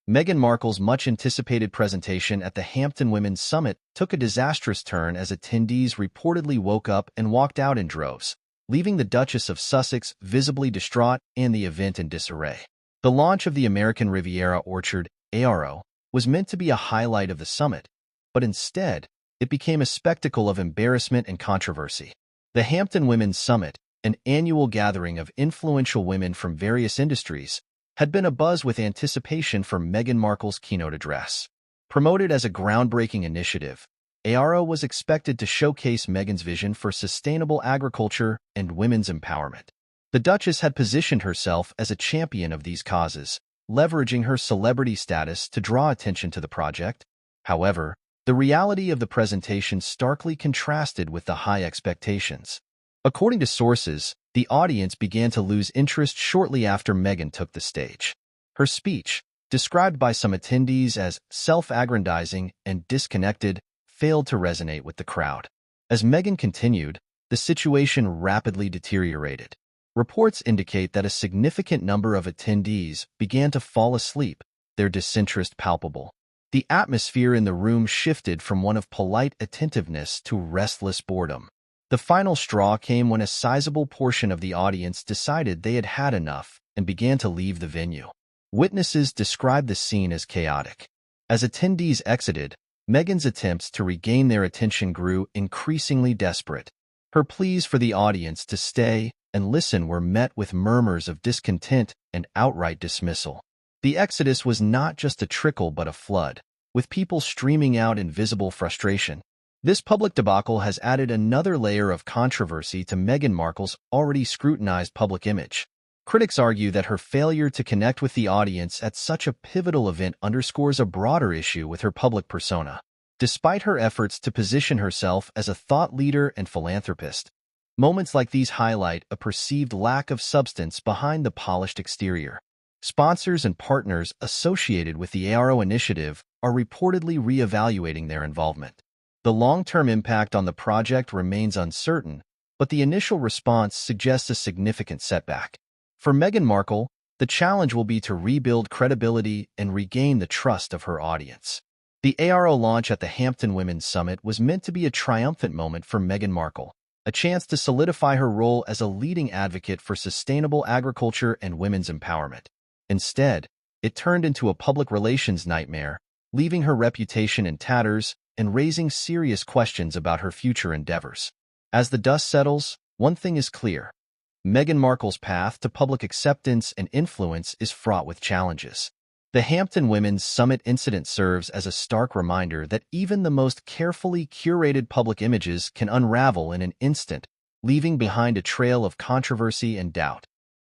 Meghan Markle's much-anticipated presentation at the Hampton Women's Summit took a disastrous turn as attendees reportedly woke up and walked out in droves, leaving the Duchess of Sussex visibly distraught and the event in disarray. The launch of the American Riviera Orchard, ARO, was meant to be a highlight of the summit, but instead, it became a spectacle of embarrassment and controversy. The Hampton Women's Summit, an annual gathering of influential women from various industries, had been abuzz with anticipation for Meghan Markle's keynote address. Promoted as a groundbreaking initiative, ARO was expected to showcase Meghan's vision for sustainable agriculture and women's empowerment. The Duchess had positioned herself as a champion of these causes, leveraging her celebrity status to draw attention to the project. However, the reality of the presentation starkly contrasted with the high expectations. According to sources, the audience began to lose interest shortly after Meghan took the stage. Her speech, described by some attendees as self-aggrandizing and disconnected, failed to resonate with the crowd. As Meghan continued, the situation rapidly deteriorated. Reports indicate that a significant number of attendees began to fall asleep, their disinterest palpable. The atmosphere in the room shifted from one of polite attentiveness to restless boredom. The final straw came when a sizable portion of the audience decided they had had enough and began to leave the venue. Witnesses described the scene as chaotic. As attendees exited, Meghan's attempts to regain their attention grew increasingly desperate. Her pleas for the audience to stay and listen were met with murmurs of discontent and outright dismissal. The exodus was not just a trickle but a flood, with people streaming out in visible frustration. This public debacle has added another layer of controversy to Meghan Markle's already scrutinized public image. Critics argue that her failure to connect with the audience at such a pivotal event underscores a broader issue with her public persona. Despite her efforts to position herself as a thought leader and philanthropist, moments like these highlight a perceived lack of substance behind the polished exterior. Sponsors and partners associated with the ARO initiative are reportedly re-evaluating their involvement. The long-term impact on the project remains uncertain, but the initial response suggests a significant setback. For Meghan Markle, the challenge will be to rebuild credibility and regain the trust of her audience. The ARO launch at the Hampton Women's Summit was meant to be a triumphant moment for Meghan Markle, a chance to solidify her role as a leading advocate for sustainable agriculture and women's empowerment. Instead, it turned into a public relations nightmare, leaving her reputation in tatters and raising serious questions about her future endeavors. As the dust settles, one thing is clear. Meghan Markle's path to public acceptance and influence is fraught with challenges. The Hampton Women's Summit incident serves as a stark reminder that even the most carefully curated public images can unravel in an instant, leaving behind a trail of controversy and doubt.